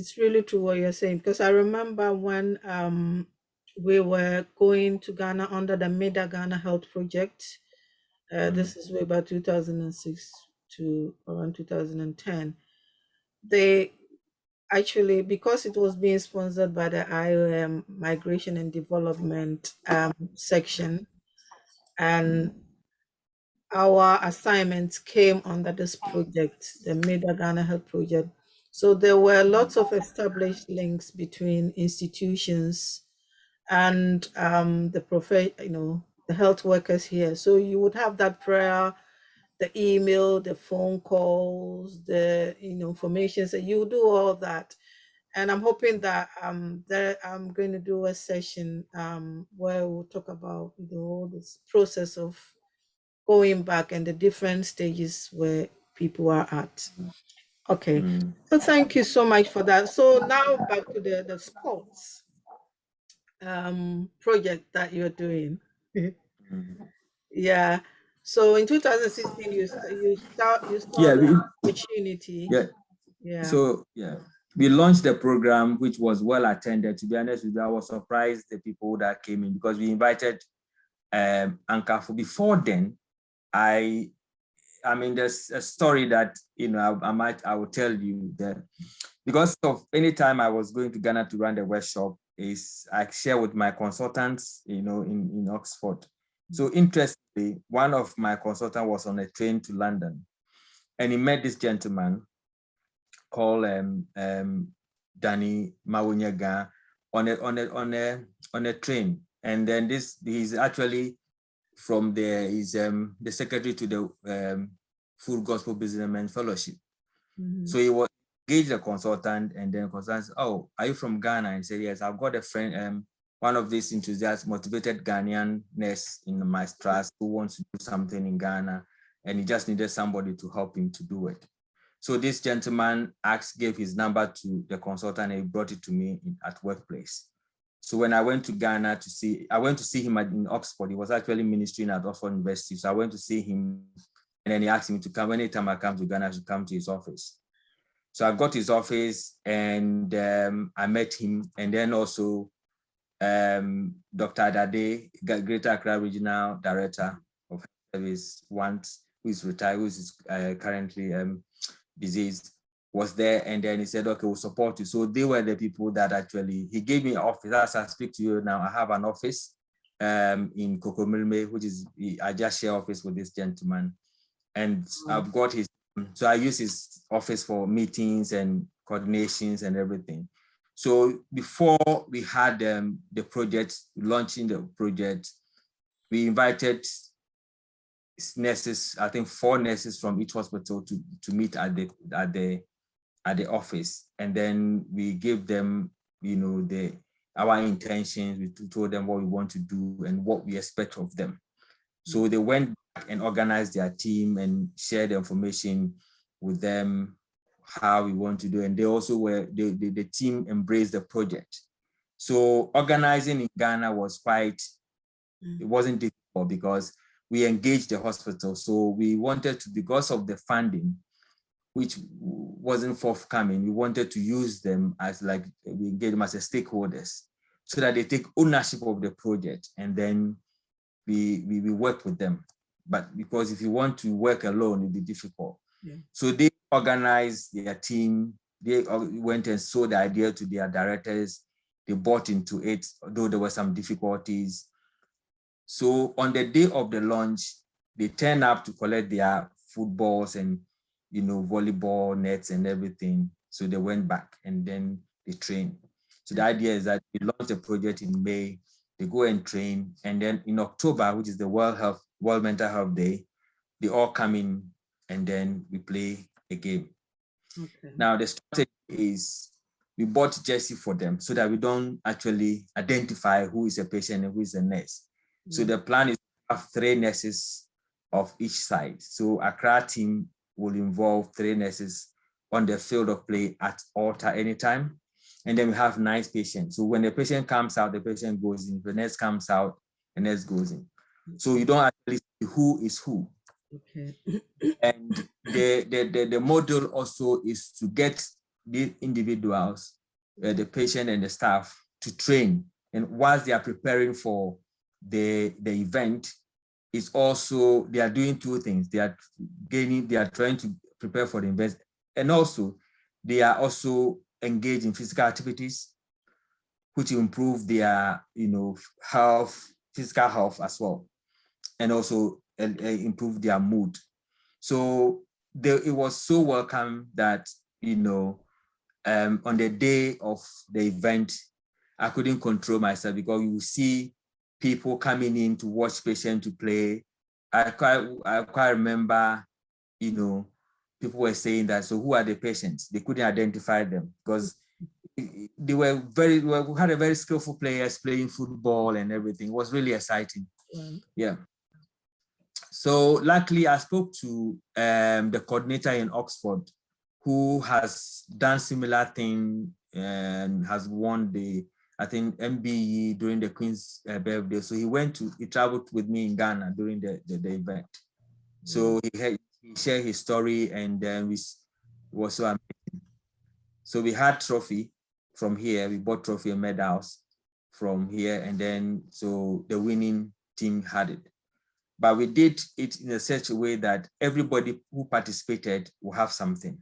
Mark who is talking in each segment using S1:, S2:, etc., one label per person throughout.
S1: it's really true what you're saying, because I remember when we were going to Ghana under the MEDA Ghana Health Project. This is way back 2006 to around 2010. They actually, because it was being sponsored by the IOM Migration and Development section, and our assignments came under this project, the MEDA Ghana Health Project. So there were lots of established links between institutions and the health workers here. So you would have that prayer, the email, the phone calls, the information. So you do all that. And I'm hoping that I'm going to do a session where we'll talk about this process of going back and the different stages where people are at. Okay. So thank you so much for that. So now back to the sports project that you're doing. Yeah. So in 2016, you saw the opportunity.
S2: Yeah. So we launched the program, which was well attended. To be honest with you, I was surprised the people that came in, because we invited Ankafu. Before then, I mean, there's a story that I will tell you that, because of any time I was going to Ghana to run the workshop, is I share with my consultants, in Oxford. So interestingly, one of my consultants was on a train to London, and he met this gentleman called Danny Mawunyaga on a train, and then he's actually from there. He's the secretary to the Full Gospel Businessman Fellowship. So he was engaged a consultant, and then consultant said, "Oh, are you from Ghana?" And he said, "Yes, I've got a friend, one of these enthusiastic, motivated Ghanaian nurse in my trust who wants to do something in Ghana, and he just needed somebody to help him to do it." So this gentleman gave his number to the consultant, and he brought it to me at workplace. So when I went to Ghana I went to see him in Oxford. He was actually ministering at Oxford University. So I went to see him, and then he asked me to come. Anytime I come to Ghana, I should come to his office. So I got his office, and I met him. And then also Dr. Adade, Greater Accra Regional Director of Service, who is retired, who is currently diseased, was there. And then he said, "Okay, we'll support you." So they were the people that actually, he gave me an office. As I speak to you now, I have an office in Kokomilme, which is, I just share office with this gentleman. And I've got so I use his office for meetings and coordinations and everything. So before we had the project, launching the project, we invited nurses, I think 4 nurses from each hospital to meet at the office. And then we gave them, our intentions. We told them what we want to do and what we expect of them. So they went back and organized their team and shared the information with them, how we want to do. And they also the team embraced the project. So organizing in Ghana was it wasn't difficult, because we engaged the hospital. So we wanted to, because of the funding, which wasn't forthcoming, we wanted to use them as we engage them as stakeholders, so that they take ownership of the project, and then we work with them. But because if you want to work alone, it'd be difficult. Yeah. So they organized their team. They went and sold the idea to their directors. They bought into it, though there were some difficulties. So on the day of the launch, they turned up to collect their footballs and volleyball nets and everything. So they went back, and then they trained. So the idea is that we launched the project in May. They go and train, and then in October, which is the World Mental Health Day, they all come in, and then we play a game. Okay. Now the strategy is we bought jersey for them, so that we don't actually identify who is a patient and who is a nurse. So the plan is to have 3 nurses of each side. So Accra team will involve 3 nurses on the field of play at any time. And then we have 9 patients. So when the patient comes out, the patient goes in. The nurse comes out, the nurse goes in. So you don't actually see who is who. Okay. And the model also is to get the individuals, the patient and the staff to train. And whilst they are preparing for the event, it's also, they are doing two things. They are trying to prepare for the event, and also they are also engaged in physical activities, which improve their, health, physical health as well, and also improve their mood. So it was so welcome that, on the day of the event, I couldn't control myself, because you see people coming in to watch patients to play. I quite remember, people were saying that, so who are the patients? They couldn't identify them, because they were we had a very skillful players playing football and everything. It was really exciting. Yeah. So luckily, I spoke to the coordinator in Oxford, who has done similar thing and has won the, I think, MBE during the Queen's birthday. So he traveled with me in Ghana during the event. So he shared his story, and then we was so amazing. So we had trophy from here. We bought trophy and medals from here, and then so the winning team had it. But we did it in such a way that everybody who participated will have something.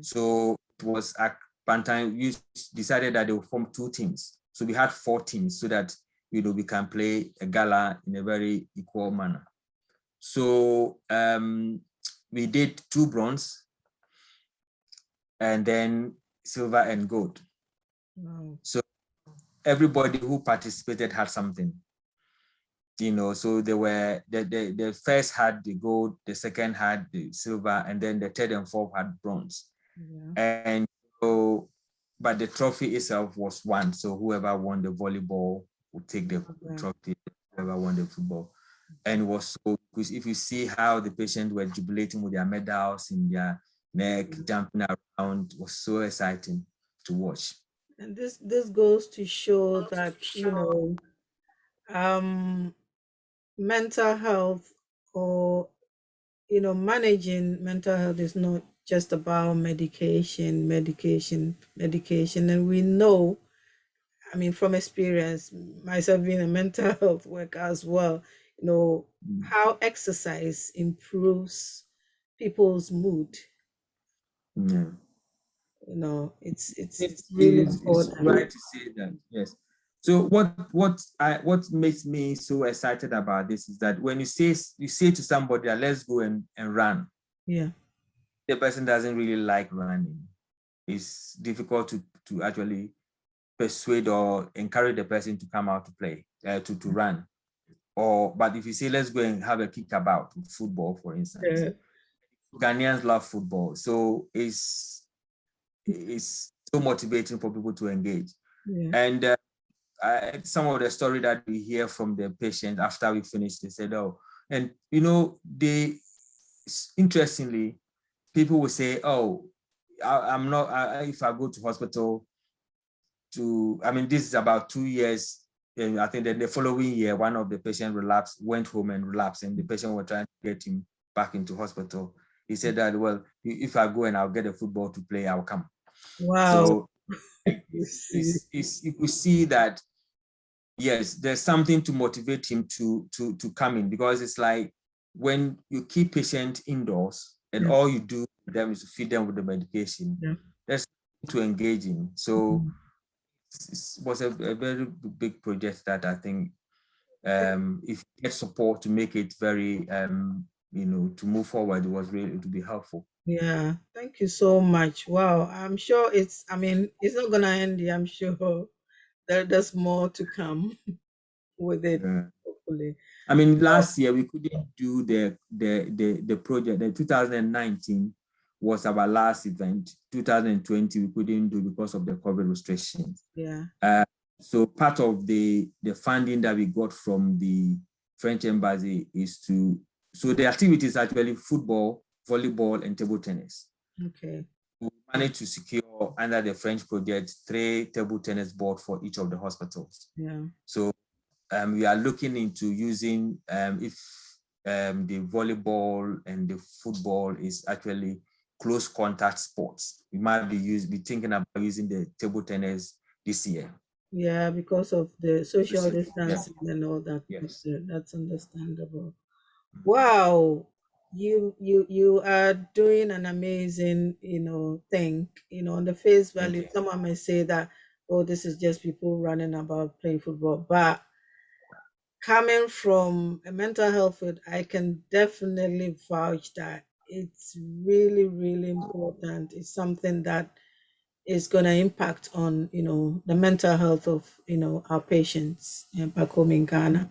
S2: So it was at Bantam, we decided that they will form two teams. So we had 4 teams, so that we can play a gala in a very equal manner. So we did 2 bronze, and then silver and gold. Wow. So everybody who participated had something. So they were, the first had the gold, the second had the silver, and then the third and fourth had bronze. Yeah. And so, but the trophy itself was won. So whoever won the volleyball would take the trophy, whoever won the football. And it was so, because if you see how the patients were jubilating with their medals in their neck, jumping around, it was so exciting to watch.
S1: And this goes to show that, mental health, or managing mental health, is not just about medication. And we know, I mean, from experience, myself being a mental health worker as well, how exercise improves people's mood.
S2: Yeah.
S1: It's really important.
S2: It's right to say that. Yes. So what makes me so excited about this is that when you say to somebody that let's go and run,
S1: yeah,
S2: the person doesn't really like running. It's difficult to actually persuade or encourage the person to come out to play, to run. But if you say let's go and have a kickabout with football, for instance, Ghanaians love football, so it's so motivating for people to engage. Yeah. And some of the story that we hear from the patient after we finish, they said, oh, and interestingly, people will say, oh, I'm not, if I go to hospital this is about 2 years. And I think that the following year, one of the patients went home and relapsed, and the patient were trying to get him back into hospital. He said that, well, if I go and I'll get a football to play, I'll come.
S1: Wow.
S2: So you see that, yes, there's something to motivate him to come in, because it's like when you keep patients indoors and all you do with them is to feed them with the medication, there's something to engage in. So it was a very big project that I think if you get support to make it very, to move forward, it would be helpful.
S1: Yeah, thank you so much. Wow, I'm sure it's not gonna end here. I'm sure there's more to come with it. Yeah. Hopefully.
S2: Last year we couldn't do the project. The 2019 was our last event. 2020 we couldn't do because of the COVID restrictions.
S1: Yeah.
S2: So part of the funding that we got from the French embassy is so the activity is actually football, volleyball, and table tennis.
S1: Okay.
S2: We managed to secure under the French project 3 table tennis boards for each of the hospitals.
S1: Yeah.
S2: So we are looking into using if the volleyball and the football is actually close contact sports. We might be thinking about using the table tennis this year.
S1: Yeah, because of the social
S2: Yes.
S1: distancing and all that.
S2: Yes.
S1: That's understandable. Wow, you are doing an amazing, thing. On the face
S2: Thank
S1: value,
S2: you.
S1: someone may say that, oh, this is just people running about playing football. But coming from a mental health field, I can definitely vouch that it's really, really important. It's something that is going to impact on, the mental health of, our patients back home in Ghana.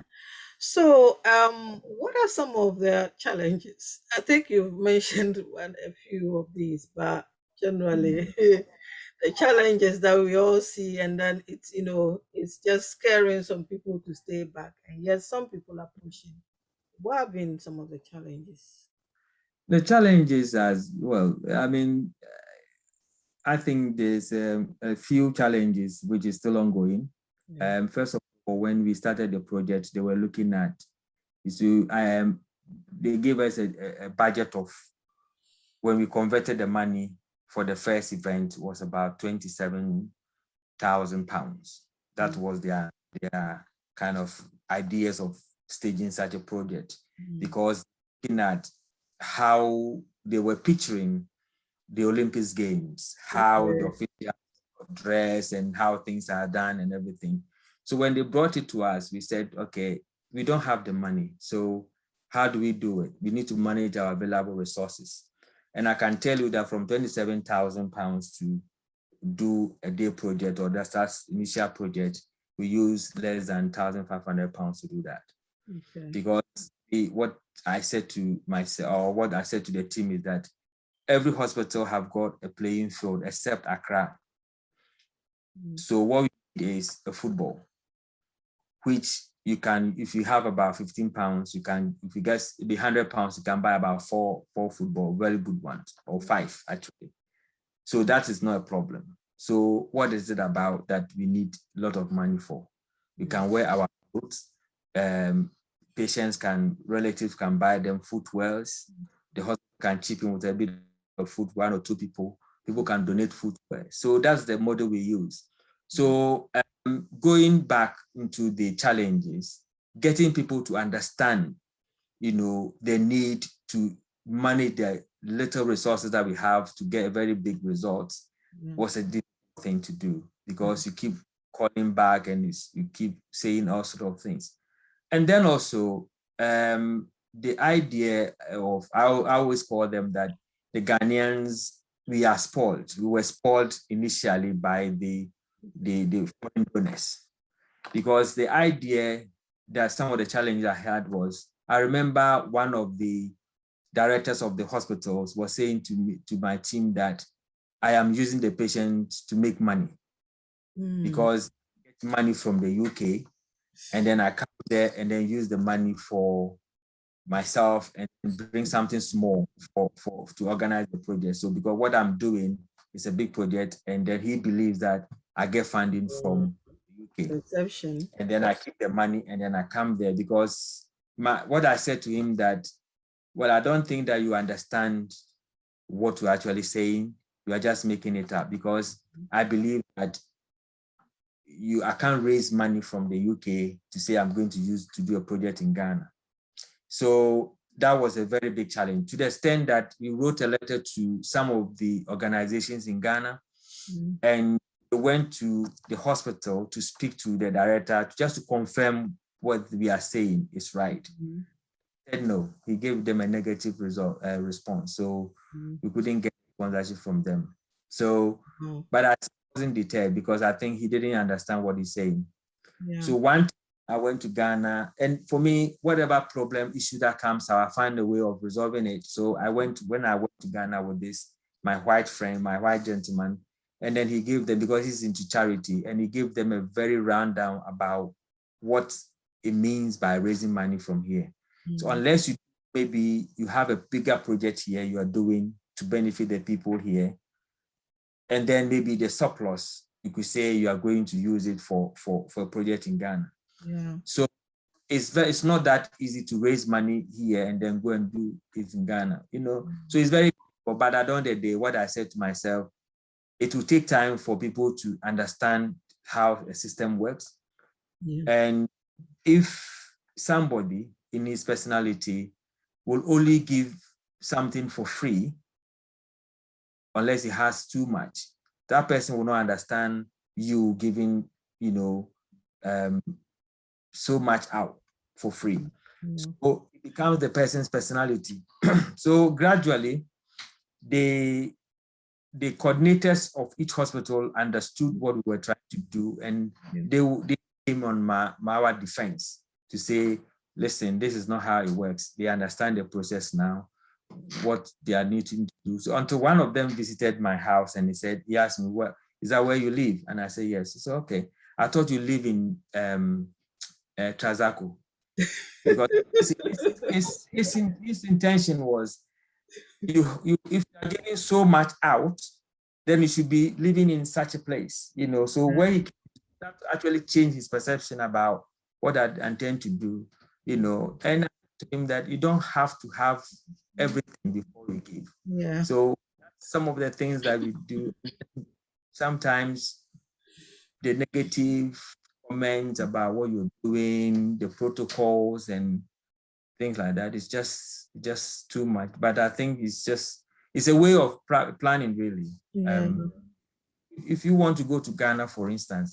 S1: So, what are some of the challenges? I think you've mentioned a few of these, but generally, the challenges that we all see, and then it's just scaring some people to stay back, and yet some people are pushing. What have been some of the challenges?
S2: The challenges as well. I mean, I think there's a few challenges which is still ongoing.
S1: Yeah.
S2: First of all, when we started the project, they were looking at, so they gave us a budget of, when we converted the money for the first event, was about £27,000. That
S1: Mm,
S2: was their kind of ideas of staging such a project,
S1: mm,
S2: because looking at how they were picturing the Olympics Games, how the
S1: okay.
S2: officials dress and how things are done and everything. So when they brought it to us, we said, okay, we don't have the money. So how do we do it? We need to manage our available resources. And I can tell you that from £27,000 to do a day project, or that's initial project, we use less than £1,500 to do that.
S1: Okay.
S2: Because what I said to myself, or what I said to the team, is that every hospital have got a playing field except Accra.
S1: Mm,
S2: So what we need is a football, which you can, if you have about £15, you can, if you get the £100, you can buy about four football, very good ones, or five actually. So that is not a problem. So what is it about that we need a lot of money for? We
S1: yeah.
S2: can wear our clothes. Relatives can buy them footwears. The hospital can chip in with a bit of food, one or two people. People can donate footwear. So that's the model we use. So going back into the challenges, getting people to understand, the need to manage the little resources that we have to get a very big result
S1: Yeah.
S2: was a difficult thing to do, because you keep calling back and you keep saying all sort of things. And then also the idea of, I always call them that the Ghanaians, we are spoiled. We were spoiled initially by the foreign donors, because the idea that some of the challenges I had was, I remember one of the directors of the hospitals was saying to my team that I am using the patient to make money,
S1: Mm,
S2: because I get money from the UK, and then I come there and then use the money for myself and bring something small to organize the project. So because what I'm doing is a big project, and then he believes that I get funding
S1: uh,
S2: from the UK,
S1: perception.
S2: and then I keep the money and then I come there, because what I said to him that, well, I don't think that you understand what you're actually saying. You are just making it up, because I believe that I can't raise money from the UK to say I'm going to use to do a project in Ghana. So that was a very big challenge, to the extent that we wrote a letter to some of the organizations in Ghana,
S1: Mm,
S2: and we went to the hospital to speak to the director just to confirm what we are saying is right.
S1: mm,
S2: He said no. He gave them a negative response. So
S1: mm.
S2: we couldn't get sponsorship from them. So,
S1: Wow.
S2: but I wasn't deterred, because I think he didn't understand what he's saying.
S1: Yeah.
S2: So one time I went to Ghana, and for me, whatever problem issue that comes, I'll find a way of resolving it. So when I went to Ghana with this, my white friend, my white gentleman, and then he gave them, because he's into charity, and he gave them a very rundown about what it means by raising money from here. So
S1: Mm,
S2: unless maybe you have a bigger project here you are doing to benefit the people here, and then maybe the surplus, you could say you are going to use it for a project in Ghana.
S1: yeah.
S2: So it's not that easy to raise money here and then go and do it in Ghana, So it's very But at the end of the day, what I said to myself, it will take time for people to understand how a system works.
S1: Yeah.
S2: And if somebody in his personality will only give something for free, unless he has too much, that person will not understand you giving, so much out for free.
S1: Yeah.
S2: So it becomes the person's personality. So gradually, the coordinators of each hospital understood what we were trying to do, and they came on our defense to say, listen, this is not how it works. They understand the process now, what they are needing to do. So until one of them visited my house and he asked me, "What is that where you live?" And I said, "Yes." He said, "Okay, I thought you live in Trazaco." Because his intention was, if you are giving so much out, then you should be living in such a place, So where he can actually change his perception about what I intend to do, and I told him that you don't have to have everything before you give.
S1: Yeah.
S2: So some of the things that we do, sometimes the negative comments about what you're doing, the protocols and things like that, is just too much. But I think it's a way of planning, really.
S1: Yeah.
S2: If you want to go to Ghana, for instance,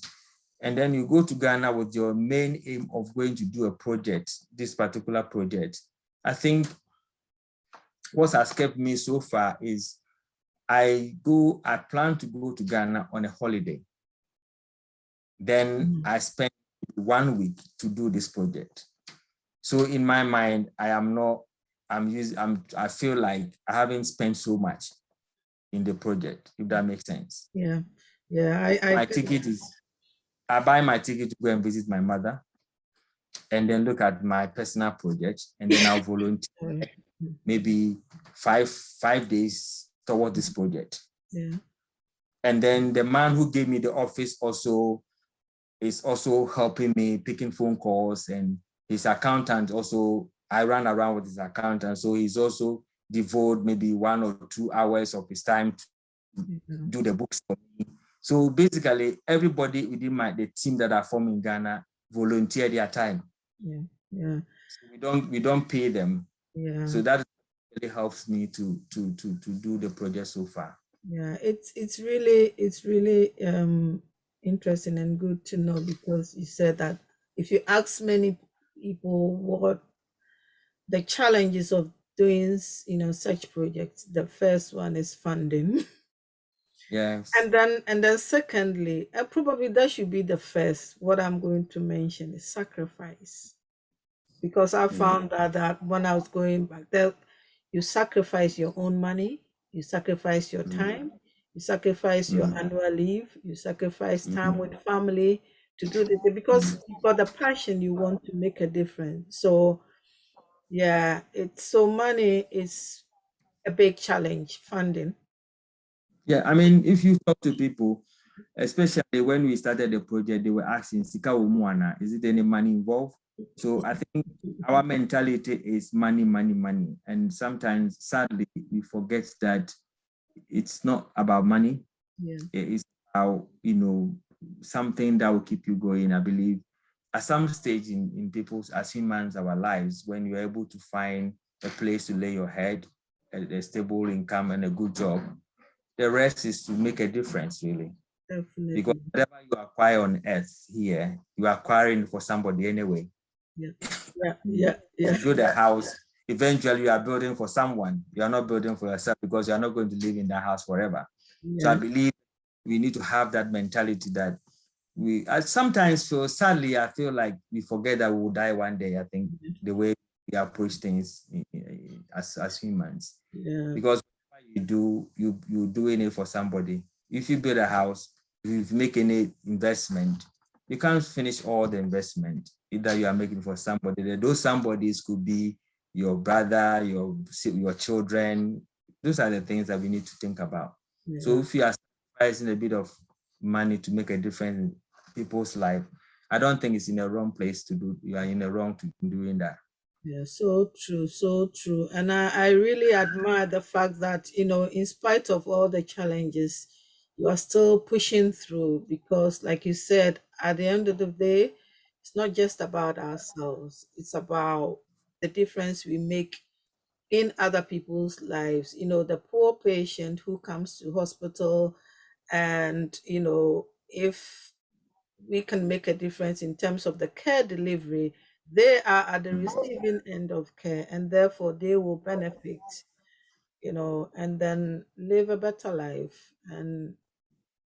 S2: and then you go to Ghana with your main aim of going to do a project, this particular project, I think what has kept me so far is I plan to go to Ghana on a holiday. Then I spend 1 week to do this project. So in my mind, I feel like I haven't spent so much in the project, if that makes sense.
S1: Yeah. Yeah.
S2: I buy my ticket to go and visit my mother, and then look at my personal project, and then I'll volunteer maybe five days toward this project.
S1: Yeah.
S2: And then the man who gave me the office is also helping me, picking phone calls, and his accountant also, I ran around with his accountant. So he's also devote maybe 1 or 2 hours of his time to do the books for me. So basically, everybody within the team that are forming Ghana volunteer their time.
S1: Yeah. Yeah.
S2: So we don't pay them.
S1: Yeah.
S2: So that really helps me to do the project so far.
S1: Yeah, it's really interesting and good to know, because you said that if you ask many people what the challenges of doing such projects, the first one is funding.
S2: Yes.
S1: And then secondly, probably that should be the first. What I'm going to mention is sacrifice, because I found that when I was going back there, you sacrifice your own money, you sacrifice your time, you sacrifice your annual leave, you sacrifice time with family to do this, because you've got the passion, you want to make a difference. So yeah, money is a big challenge, funding.
S2: Yeah, I mean, if you talk to people, especially when we started the project, they were asking, Sika Umuana, is it any money involved? So I think our mentality is money, money, money. And sometimes, sadly, we forget that it's not about money.
S1: Yeah.
S2: It's about, something that will keep you going. I believe at some stage in people's, as humans, our lives, when you're able to find a place to lay your head, a stable income and a good job, the rest is to make a difference, really.
S1: Definitely.
S2: Because whatever you acquire on earth here, you are acquiring for somebody anyway.
S1: Yeah. Yeah.
S2: You build a house, eventually you are building for someone. You are not building for yourself, because you are not going to live in that house forever. Yeah. So I believe we need to have that mentality that I sometimes feel, sadly, I feel like we forget that we will die one day. I think the way we approach things as humans.
S1: Yeah.
S2: Because you're doing it for somebody. If you build a house, if you make any investment, you can't finish all the investment. Either you are making for somebody. Those somebodies could be your brother, your children. Those are the things that we need to think about. Yeah. So if you are sacrificing a bit of money to make a difference in people's life, I don't think it's in the wrong place to do. You are in the wrong to doing that.
S1: Yeah, so true, so true. And I really admire the fact that, in spite of all the challenges, you are still pushing through because, like you said, at the end of the day, it's not just about ourselves, it's about the difference we make in other people's lives. The poor patient who comes to hospital, and, if we can make a difference in terms of the care delivery, they are at the receiving end of care, and therefore they will benefit, and then live a better life, and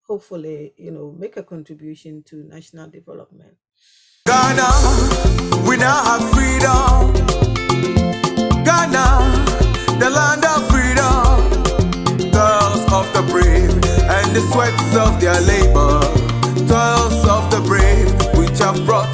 S1: hopefully, make a contribution to national development.
S3: Ghana, we now have freedom. Ghana, the land of freedom. Toils of the brave and the sweats of their labor. Toils of the brave which have brought